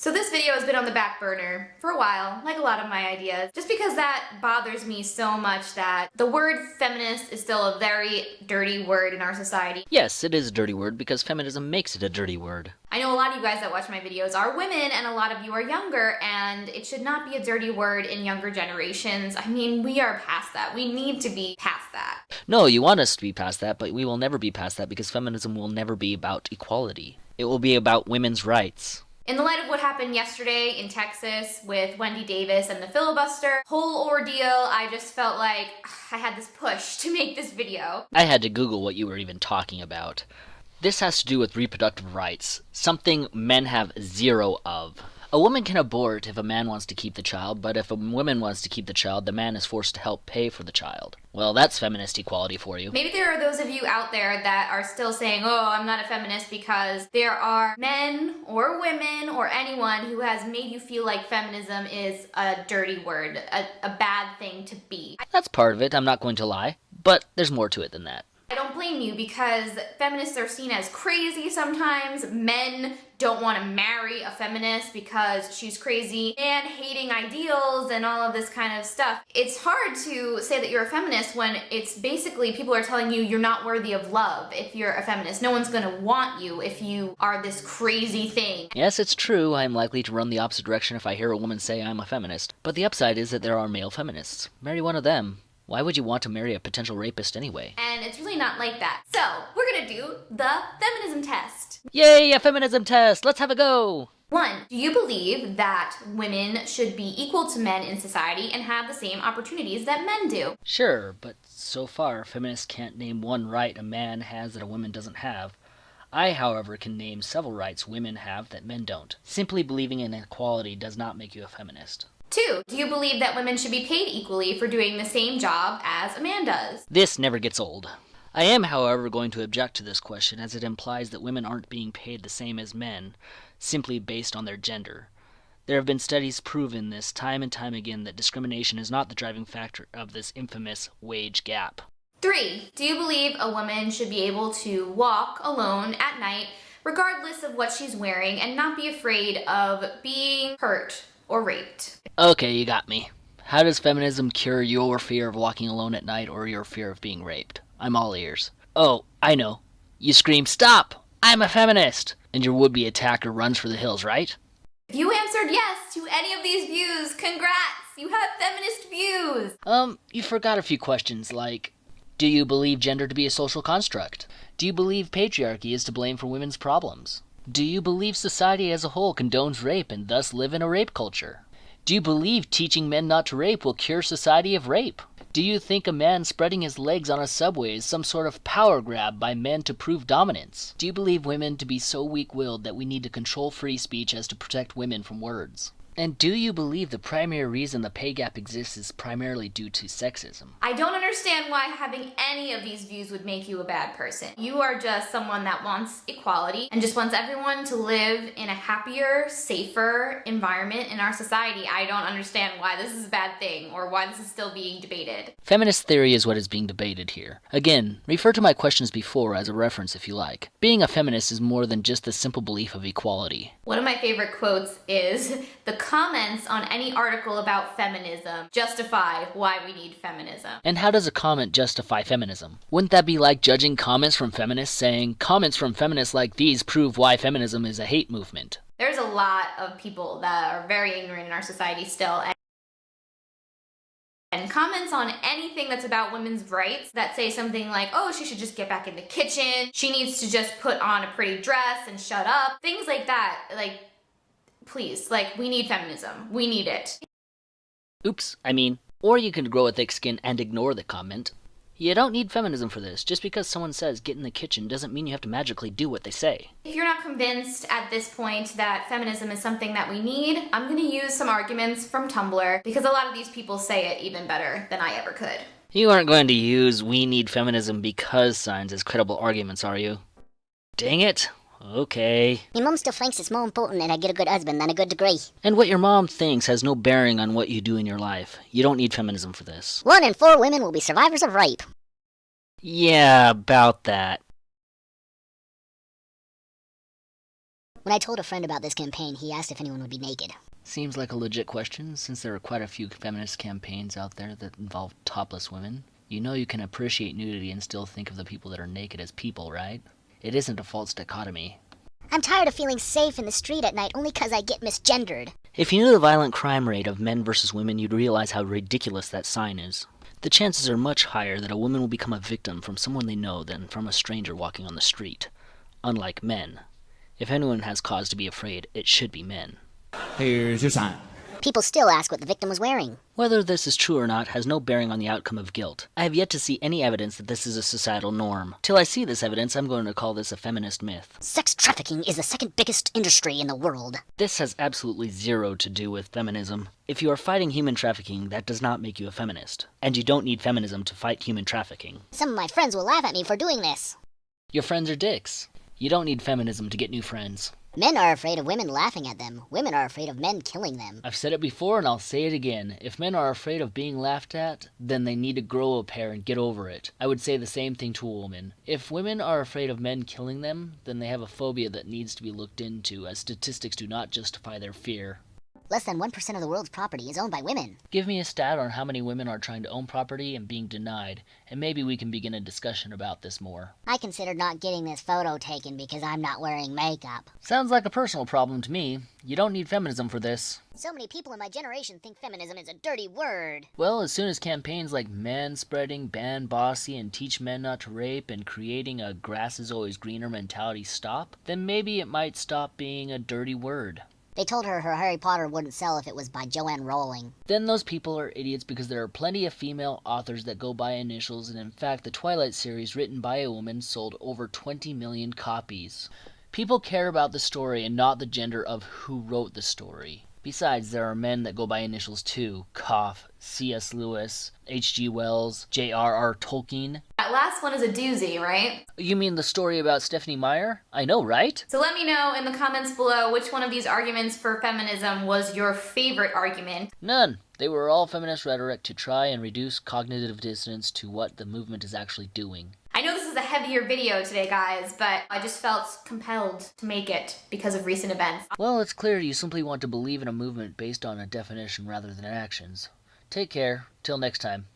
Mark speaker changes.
Speaker 1: So this video has been on the back burner for a while, like a lot of my ideas, just because that bothers me so much that the word feminist is still a very dirty word in our society.
Speaker 2: Yes, it is a dirty word because feminism makes it a dirty word.
Speaker 1: I know a lot of you guys that watch my videos are women and a lot of you are younger, and it should not be a dirty word in younger generations. I mean, we are past that. We need to be past that.
Speaker 2: No, you want us to be past that, but we will never be past that because feminism will never be about equality. It will be about women's rights.
Speaker 1: In the light of what happened yesterday in Texas with Wendy Davis and the filibuster whole ordeal, I just felt like I had this push to make this video.
Speaker 2: I had to Google what you were even talking about. This has to do with reproductive rights, something men have zero of. A woman can abort if a man wants to keep the child, but if a woman wants to keep the child, the man is forced to help pay for the child. Well, that's feminist equality for you.
Speaker 1: Maybe there are those of you out there that are still saying, oh, I'm not a feminist because there are men or women or anyone who has made you feel like feminism is a dirty word, a bad thing to be.
Speaker 2: That's part of it, I'm not going to lie, but there's more to it than that.
Speaker 1: I don't blame you because feminists are seen as crazy sometimes. Men don't want to marry a feminist because she's crazy and hating ideals and all of this kind of stuff. It's hard to say that you're a feminist when it's basically people are telling you you're not worthy of love if you're a feminist. No one's going to want you if you are this crazy thing.
Speaker 2: Yes, it's true, I'm likely to run the opposite direction if I hear a woman say I'm a feminist. But the upside is that there are male feminists. Marry one of them. Why would you want to marry a potential rapist anyway?
Speaker 1: And it's really not like that. So, we're gonna do the feminism test.
Speaker 2: Yay, a feminism test! Let's have a go!
Speaker 1: 1. Do you believe that women should be equal to men in society and have the same opportunities that men do?
Speaker 2: Sure, but so far, feminists can't name one right a man has that a woman doesn't have. I, however, can name several rights women have that men don't. Simply believing in equality does not make you a feminist.
Speaker 1: 2. Do you believe that women should be paid equally for doing the same job as a man does?
Speaker 2: This never gets old. I am, however, going to object to this question as it implies that women aren't being paid the same as men, simply based on their gender. There have been studies proven this time and time again that discrimination is not the driving factor of this infamous wage gap.
Speaker 1: 3. Do you believe a woman should be able to walk alone at night regardless of what she's wearing and not be afraid of being hurt or raped?
Speaker 2: Okay, you got me. How does feminism cure your fear of walking alone at night or your fear of being raped? I'm all ears. Oh, I know. You scream, "Stop! I'm a feminist!" and your would-be attacker runs for the hills, right?
Speaker 1: If you answered yes to any of these views, congrats! You have feminist views!
Speaker 2: You forgot a few questions like, do you believe gender to be a social construct? Do you believe patriarchy is to blame for women's problems? Do you believe society as a whole condones rape and thus live in a rape culture? Do you believe teaching men not to rape will cure society of rape? Do you think a man spreading his legs on a subway is some sort of power grab by men to prove dominance? Do you believe women to be so weak-willed that we need to control free speech as to protect women from words? And do you believe the primary reason the pay gap exists is primarily due to sexism?
Speaker 1: I don't understand why having any of these views would make you a bad person. You are just someone that wants equality and just wants everyone to live in a happier, safer environment in our society. I don't understand why this is a bad thing or why this is still being debated.
Speaker 2: Feminist theory is what is being debated here. Again, refer to my questions before as a reference if you like. Being a feminist is more than just the simple belief of equality.
Speaker 1: One of my favorite quotes is, "The comments on any article about feminism justify why we need feminism."
Speaker 2: And how does a comment justify feminism? Wouldn't that be like judging comments from feminists saying, comments from feminists like these prove why feminism is a hate movement?
Speaker 1: There's a lot of people that are very ignorant in our society still. And comments on anything that's about women's rights that say something like, oh, she should just get back in the kitchen, she needs to just put on a pretty dress and shut up, things like that, like, please, like, we need feminism. We need it.
Speaker 2: Oops, or you can grow a thick skin and ignore the comment. You don't need feminism for this. Just because someone says get in the kitchen doesn't mean you have to magically do what they say.
Speaker 1: If you're not convinced at this point that feminism is something that we need, I'm gonna use some arguments from Tumblr because a lot of these people say it even better than I ever could.
Speaker 2: You aren't going to use "we need feminism because" signs as credible arguments, are you? Dang it. Okay.
Speaker 3: Your mum still thinks it's more important that I get a good husband than a good degree.
Speaker 2: And what your mom thinks has no bearing on what you do in your life. You don't need feminism for this.
Speaker 3: 1 in 4 women will be survivors of rape.
Speaker 2: Yeah, about that.
Speaker 3: When I told a friend about this campaign, he asked if anyone would be naked.
Speaker 2: Seems like a legit question, since there are quite a few feminist campaigns out there that involve topless women. You know you can appreciate nudity and still think of the people that are naked as people, right? It isn't a false dichotomy.
Speaker 3: I'm tired of feeling safe in the street at night only 'cause I get misgendered.
Speaker 2: If you knew the violent crime rate of men versus women, you'd realize how ridiculous that sign is. The chances are much higher that a woman will become a victim from someone they know than from a stranger walking on the street. Unlike men. If anyone has cause to be afraid, it should be men.
Speaker 4: Here's your sign.
Speaker 3: People still ask what the victim was wearing.
Speaker 2: Whether this is true or not has no bearing on the outcome of guilt. I have yet to see any evidence that this is a societal norm. Till I see this evidence, I'm going to call this a feminist myth.
Speaker 3: Sex trafficking is the second biggest industry in the world.
Speaker 2: This has absolutely zero to do with feminism. If you are fighting human trafficking, that does not make you a feminist. And you don't need feminism to fight human trafficking.
Speaker 3: Some of my friends will laugh at me for doing this.
Speaker 2: Your friends are dicks. You don't need feminism to get new friends.
Speaker 3: Men are afraid of women laughing at them. Women are afraid of men killing them.
Speaker 2: I've said it before and I'll say it again. If men are afraid of being laughed at, then they need to grow a pair and get over it. I would say the same thing to a woman. If women are afraid of men killing them, then they have a phobia that needs to be looked into, as statistics do not justify their fear.
Speaker 3: Less than 1% of the world's property is owned by women.
Speaker 2: Give me a stat on how many women are trying to own property and being denied, and maybe we can begin a discussion about this more.
Speaker 3: I considered not getting this photo taken because I'm not wearing makeup.
Speaker 2: Sounds like a personal problem to me. You don't need feminism for this.
Speaker 3: So many people in my generation think feminism is a dirty word.
Speaker 2: Well, as soon as campaigns like manspreading, ban bossy, and teach men not to rape, and creating a grass is always greener mentality stop, then maybe it might stop being a dirty word.
Speaker 3: They told her Harry Potter wouldn't sell if it was by Joanne Rowling.
Speaker 2: Then those people are idiots because there are plenty of female authors that go by initials, and in fact the Twilight series written by a woman sold over 20 million copies. People care about the story and not the gender of who wrote the story. Besides, there are men that go by initials too. Cough, C.S. Lewis, H.G. Wells, J.R.R. Tolkien.
Speaker 1: That last one is a doozy, right?
Speaker 2: You mean the story about Stephanie Meyer? I know, right?
Speaker 1: So let me know in the comments below which one of these arguments for feminism was your favorite argument.
Speaker 2: None. They were all feminist rhetoric to try and reduce cognitive dissonance to what the movement is actually doing.
Speaker 1: I know this is a heavier video today, guys, but I just felt compelled to make it because of recent events.
Speaker 2: Well, it's clear you simply want to believe in a movement based on a definition rather than actions. Take care. Till next time.